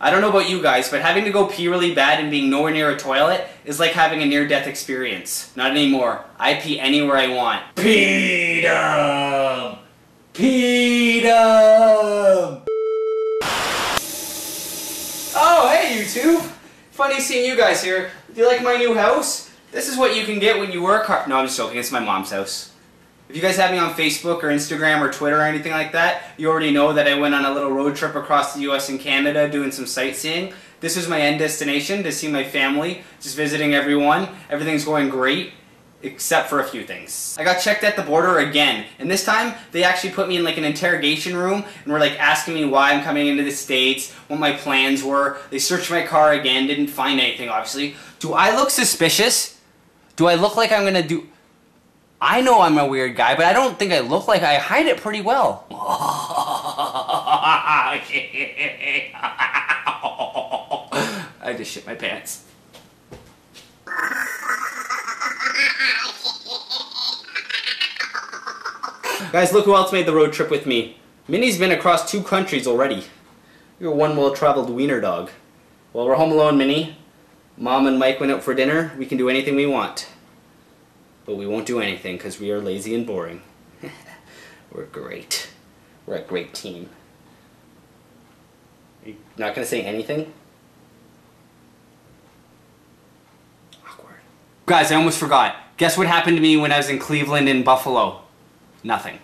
I don't know about you guys, but having to go pee really bad and being nowhere near a toilet is like having a near-death experience. Not anymore. I pee anywhere I want. Peedum! Peedum! Oh, hey YouTube! Funny seeing you guys here. Do you like my new house? This is what you can get when you work hard. No, I'm just joking. It's my mom's house. If you guys have me on Facebook or Instagram or Twitter or anything like that, you already know that I went on a little road trip across the US and Canada doing some sightseeing. This was my end destination, to see my family, just visiting everyone. Everything's going great, except for a few things. I got checked at the border again, and this time they actually put me in like an interrogation room and were like asking me why I'm coming into the States, what my plans were. They searched my car again, didn't find anything obviously. Do I look suspicious? Do I look like I'm gonna do... I know I'm a weird guy, but I don't think I look like I hide it pretty well. I just shit my pants. Guys, look who else made the road trip with me. Minnie's been across 2 countries already. You're one well-traveled wiener dog. Well, we're home alone, Minnie. Mom and Mike went out for dinner. We can do anything we want. But we won't do anything because we are lazy and boring. We're great. We're a great team. Are you not going to say anything? Awkward. Guys, I almost forgot. Guess what happened to me when I was in Cleveland and Buffalo? Nothing.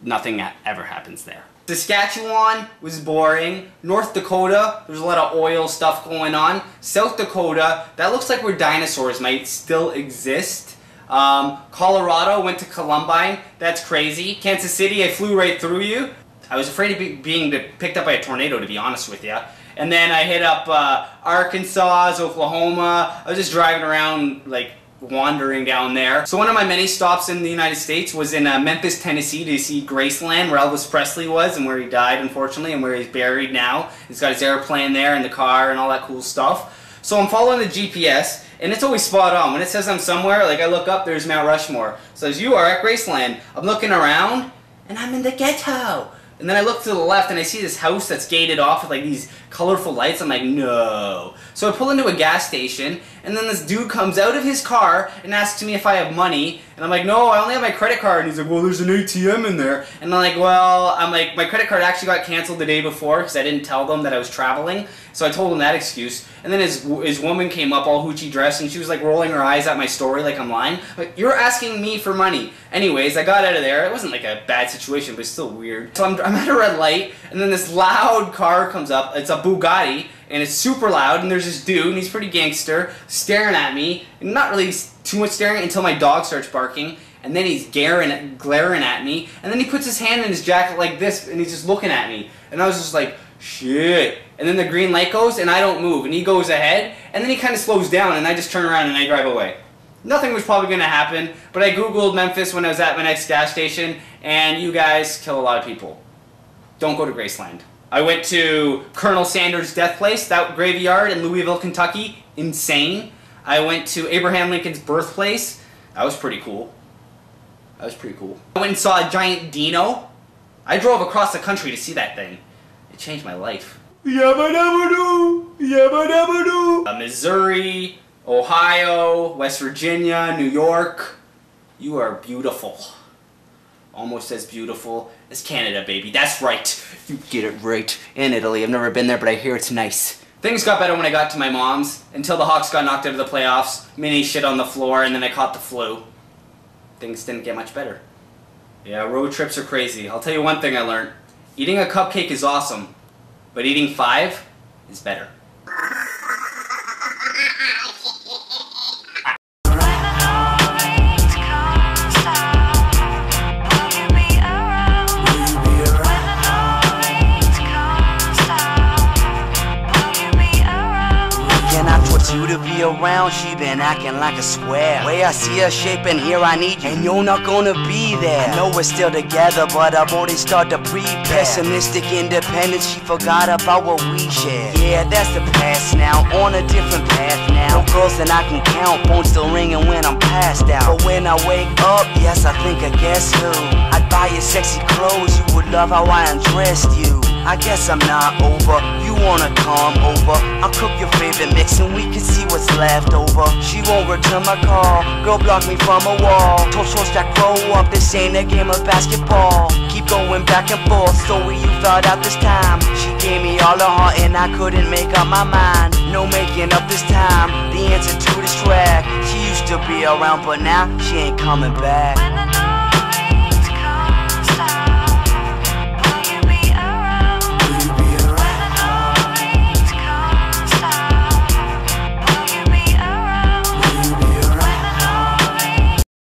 Nothing ever happens there. Saskatchewan was boring. North Dakota, there's a lot of oil stuff going on. South Dakota, that looks like where dinosaurs might still exist. Colorado, went to Columbine. That's crazy. Kansas City, I flew right through you. I was afraid of being picked up by a tornado, to be honest with you. And then I hit up Arkansas, Oklahoma. I was just driving around, like, wandering down there. So one of my many stops in the United States was in Memphis, Tennessee to see Graceland, where Elvis Presley was and where he died, unfortunately, and where he's buried now. He's got his airplane there and the car and all that cool stuff. So I'm following the GPS, and it's always spot on. When it says I'm somewhere, like I look up, there's Mount Rushmore. It says, you are at Graceland. I'm looking around, and I'm in the ghetto. And then I look to the left, and I see this house that's gated off with like these colorful lights. I'm like, no. So I pull into a gas station, and then this dude comes out of his car and asks me if I have money. And I'm like, no, I only have my credit card. And he's like, well, there's an ATM in there. And I'm like, well, my credit card actually got canceled the day before because I didn't tell them that I was traveling. So I told him that excuse. And then his woman came up all hoochie dressed, and she was like rolling her eyes at my story like I'm lying. Like, you're asking me for money. Anyways, I got out of there. It wasn't like a bad situation, but it's still weird. So I'm at a red light, and then this loud car comes up. It's a Bugatti, and it's super loud, and there's this dude, and he's pretty gangster, staring at me. And not really too much staring until my dog starts barking. And then he's glaring at me, and then he puts his hand in his jacket like this, and he's just looking at me. And I was just like, shit. And then the green light goes, and I don't move, and he goes ahead, and then he kind of slows down, and I just turn around and I drive away. Nothing was probably going to happen, but I googled Memphis when I was at my next gas station, and you guys kill a lot of people. Don't go to Graceland. I went to Colonel Sanders' death place, that graveyard in Louisville, Kentucky. Insane. I went to Abraham Lincoln's birthplace. That was pretty cool. That was pretty cool. I went and saw a giant dino. I drove across the country to see that thing. It changed my life. Yabba-dabba-doo! Yabba-dabba-doo! Missouri, Ohio, West Virginia, New York. You are beautiful. Almost as beautiful as Canada, baby. That's right. You get it right. And Italy. I've never been there, but I hear it's nice. Things got better when I got to my mom's, until the Hawks got knocked out of the playoffs. Minnie shit on the floor, and then I caught the flu. Things didn't get much better. Yeah, road trips are crazy. I'll tell you one thing I learned. Eating a cupcake is awesome, but eating 5 is better. You to be around, she been acting like a square. Way I see her shaping here, I need you, and you're not gonna be there. I know we're still together, but I've already started to prepare. Pessimistic independence, she forgot about what we share. Yeah, that's the past now, on a different path now. No girls that I can count, phone still ringing when I'm passed out. But when I wake up, yes, I think I guess who? I'd buy you sexy clothes, you would love how I undressed you. I guess I'm not over, you wanna come over? I'll cook your favorite mix and we can see what's left over. She won't return my call, girl blocked me from a wall. Told Shortstack grow up, this ain't a game of basketball. Keep going back and forth, story you found out this time. She gave me all her heart and I couldn't make up my mind. No making up this time, the answer to this track. She used to be around but now she ain't coming back.